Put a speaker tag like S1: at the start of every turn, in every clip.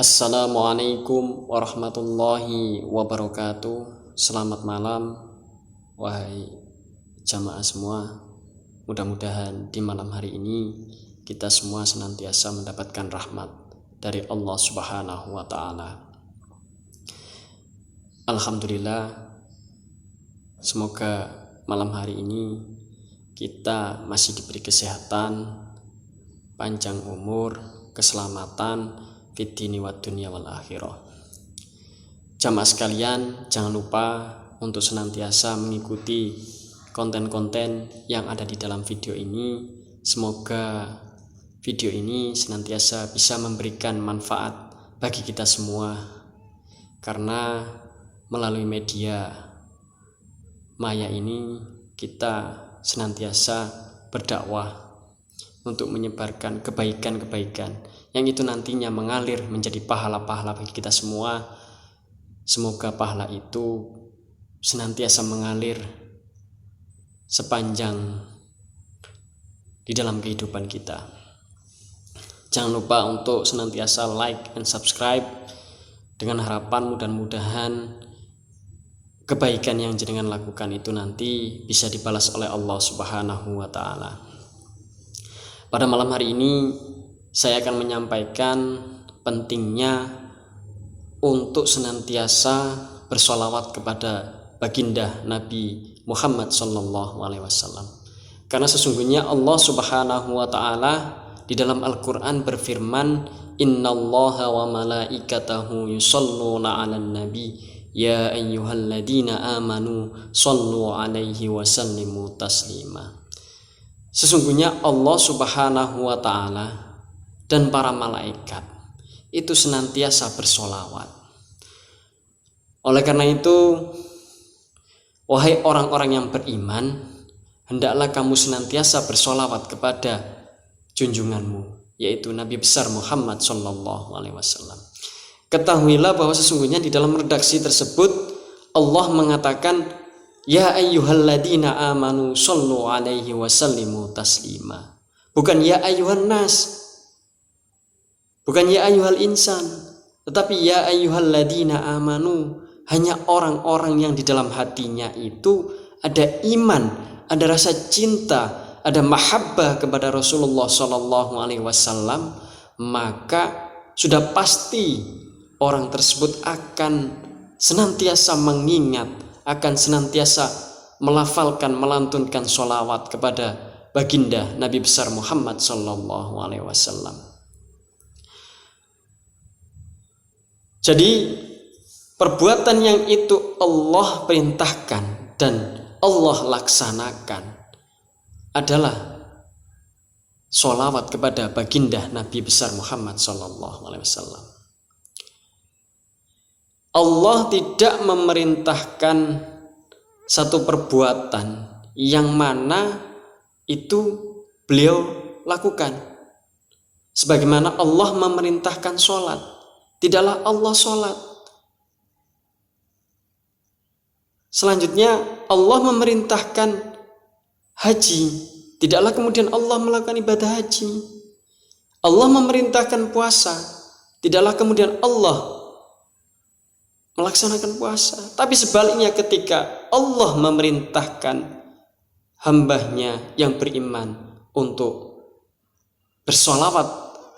S1: Assalamualaikum warahmatullahi wabarakatuh. Selamat malam wahai jamaah semua. Mudah-mudahan di malam hari ini kita semua senantiasa mendapatkan rahmat dari Allah Subhanahu wa taala. Alhamdulillah, semoga malam hari ini kita masih diberi kesehatan, panjang umur, keselamatan fid-dini wad dunya wal akhirah. Jamaah sekalian, jangan lupa untuk senantiasa mengikuti konten-konten yang ada di dalam video ini. Semoga video ini senantiasa bisa memberikan manfaat bagi kita semua, karena melalui media maya ini kita senantiasa berdakwah untuk menyebarkan kebaikan-kebaikan yang itu nantinya mengalir menjadi pahala-pahala bagi kita semua. Semoga pahala itu senantiasa mengalir sepanjang di dalam kehidupan kita. Jangan lupa untuk senantiasa like and subscribe, dengan harapan mudah-mudahan kebaikan yang jenengan lakukan itu nanti bisa dibalas oleh Allah Subhanahu wa taala. Pada malam hari ini saya akan menyampaikan pentingnya untuk senantiasa bersolawat kepada baginda Nabi Muhammad SAW. Karena sesungguhnya Allah Subhanahu wa taala di dalam Al-Qur'an berfirman, "Innallaha wa malaikatahu yusholluna 'alan nabi ya ayyuhalladzina amanu shollu 'alaihi wa sallimu taslima." Sesungguhnya Allah Subhanahu wa taala dan para malaikat itu senantiasa bersolawat. Oleh karena itu, wahai orang-orang yang beriman, hendaklah kamu senantiasa bersolawat kepada junjunganmu, yaitu Nabi besar Muhammad SAW. Ketahuilah bahwa sesungguhnya di dalam redaksi tersebut Allah mengatakan, ya ayyuhalladzina amanu shollu alaihi wa sallimu taslima. Bukan ya ayyuhan nas, bukan ya ayyuhal insan, tetapi ya ayyuhalladzina amanu. Hanya orang-orang yang di dalam hatinya itu ada iman, ada rasa cinta, ada mahabbah kepada Rasulullah SAW, maka sudah pasti orang tersebut akan senantiasa mengingat, akan senantiasa melafalkan, melantunkan sholawat kepada baginda Nabi besar Muhammad SAW. Jadi perbuatan yang itu Allah perintahkan dan Allah laksanakan adalah sholawat kepada baginda Nabi besar Muhammad SAW. Allah tidak memerintahkan satu perbuatan yang mana itu beliau lakukan. Sebagaimana Allah memerintahkan sholat, tidaklah Allah sholat. Selanjutnya Allah memerintahkan haji, tidaklah kemudian Allah melakukan ibadah haji. Allah memerintahkan puasa, tidaklah kemudian Allah melaksanakan puasa. Tapi sebaliknya, ketika Allah memerintahkan hambanya yang beriman untuk bersolawat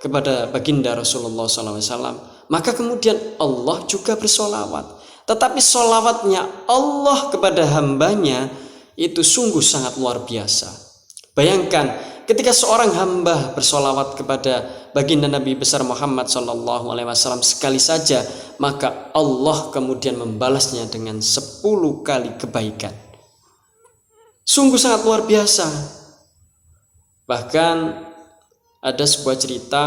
S1: kepada baginda Rasulullah SAW, maka kemudian Allah juga bersolawat. Tetapi solawatnya Allah kepada hambanya itu sungguh sangat luar biasa. Bayangkan ketika seorang hamba bersolawat kepada baginda Nabi besar Muhammad SAW sekali saja, maka Allah kemudian membalasnya dengan 10 kali kebaikan. Sungguh sangat luar biasa. Bahkan ada sebuah cerita,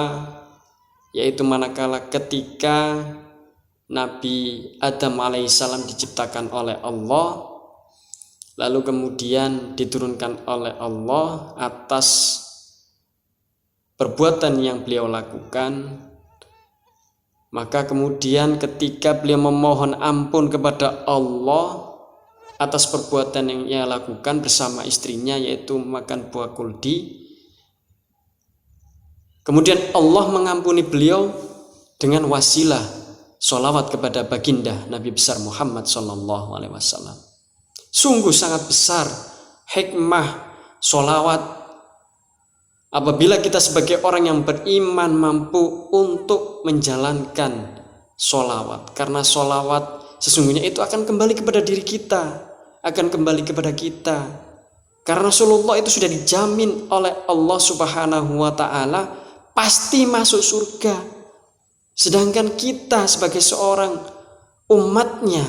S1: yaitu manakala ketika Nabi Adam alaihissalam diciptakan oleh Allah, lalu kemudian diturunkan oleh Allah atas perbuatan yang beliau lakukan, maka kemudian ketika beliau memohon ampun kepada Allah atas perbuatan yang ia lakukan bersama istrinya, yaitu makan buah kuldi, kemudian Allah mengampuni beliau dengan wasilah sholawat kepada baginda Nabi besar Muhammad sallallahu alaihi wasallam. Sungguh sangat besar hikmah sholawat apabila kita sebagai orang yang beriman mampu untuk menjalankan sholawat. Karena sholawat sesungguhnya itu akan kembali kepada diri kita, akan kembali kepada kita. Karena Rasulullah itu sudah dijamin oleh Allah Subhanahu wa ta'ala pasti masuk surga. Sedangkan kita sebagai seorang umatnya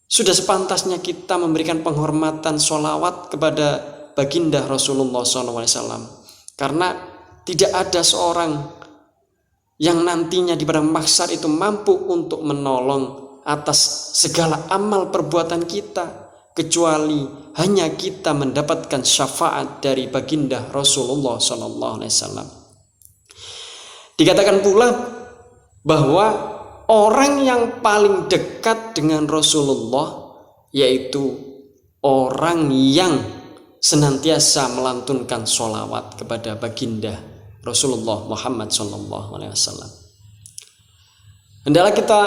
S1: sudah sepantasnya kita memberikan penghormatan sholawat kepada baginda Rasulullah SAW. Karena tidak ada seorang yang nantinya di padang mahsyar itu mampu untuk menolong atas segala amal perbuatan kita, kecuali hanya kita mendapatkan syafaat dari baginda Rasulullah SAW. Dikatakan pula bahwa orang yang paling dekat dengan Rasulullah yaitu orang yang senantiasa melantunkan sholawat kepada baginda Rasulullah Muhammad SAW. Hendaklah kita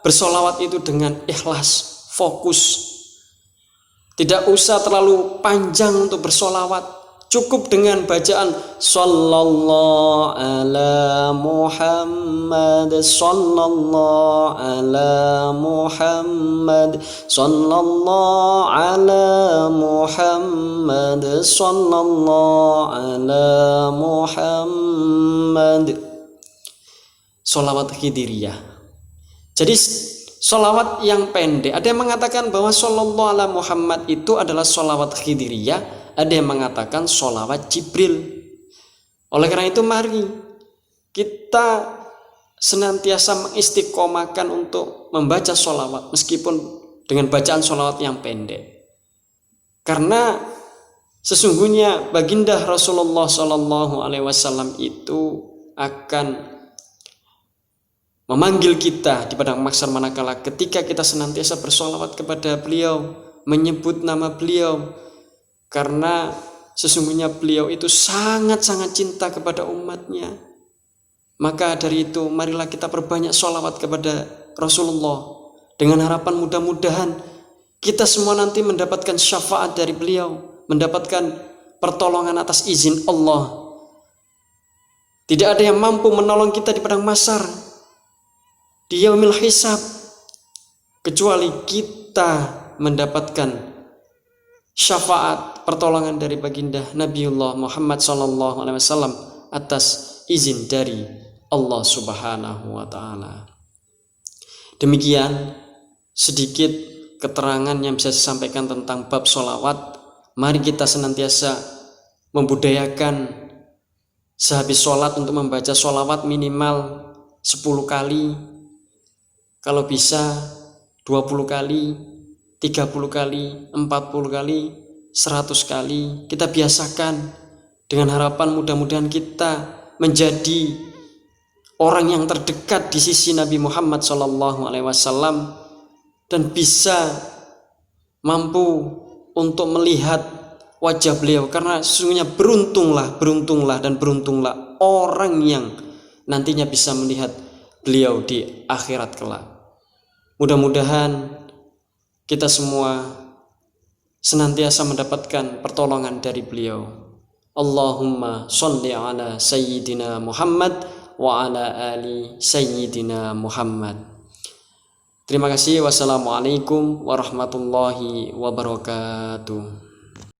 S1: bersolawat itu dengan ikhlas, fokus. Tidak usah terlalu panjang untuk bersolawat. Cukup dengan bacaan Sallallahu ala Muhammad, Sallallahu ala Muhammad, Sallallahu ala Muhammad, Sallallahu ala Muhammad. Sholawat Khidiriyah. Jadi sholawat yang pendek. Ada yang mengatakan bahwa Sallallahu ala Muhammad itu adalah sholawat Khidiriyah. Ada yang mengatakan sholawat Jibril. Oleh karena itu mari kita senantiasa mengistiqomahkan untuk membaca sholawat meskipun dengan bacaan sholawat yang pendek. Karena sesungguhnya baginda Rasulullah SAW itu akan memanggil kita di padang mahsyar manakala ketika kita senantiasa bersolawat kepada beliau, menyebut nama beliau. Karena sesungguhnya beliau itu sangat-sangat cinta kepada umatnya. Maka dari itu marilah kita perbanyak sholawat kepada Rasulullah. Dengan harapan mudah-mudahan kita semua nanti mendapatkan syafaat dari beliau, mendapatkan pertolongan atas izin Allah. Tidak ada yang mampu menolong kita di padang mahsyar, di yaumil hisab, kecuali kita mendapatkan syafaat pertolongan dari baginda Nabiullah Muhammad SAW atas izin dari Allah Subhanahu wa ta'ala. Demikian sedikit keterangan yang bisa saya sampaikan tentang bab sholawat. Mari kita senantiasa membudayakan sehabis sholat untuk membaca sholawat minimal 10 kali, kalau bisa 20 kali, 30 kali, 40 kali, 100 kali. Kita biasakan dengan harapan mudah-mudahan kita menjadi orang yang terdekat di sisi Nabi Muhammad SAW dan bisa mampu untuk melihat wajah beliau. Karena sesungguhnya beruntunglah orang yang nantinya bisa melihat beliau di akhirat kelak. Mudah-mudahan kita semua senantiasa mendapatkan pertolongan dari beliau. Allahumma sholli ala sayyidina Muhammad wa ala ali sayyidina Muhammad. Terima kasih. Wassalamualaikum warahmatullahi wabarakatuh.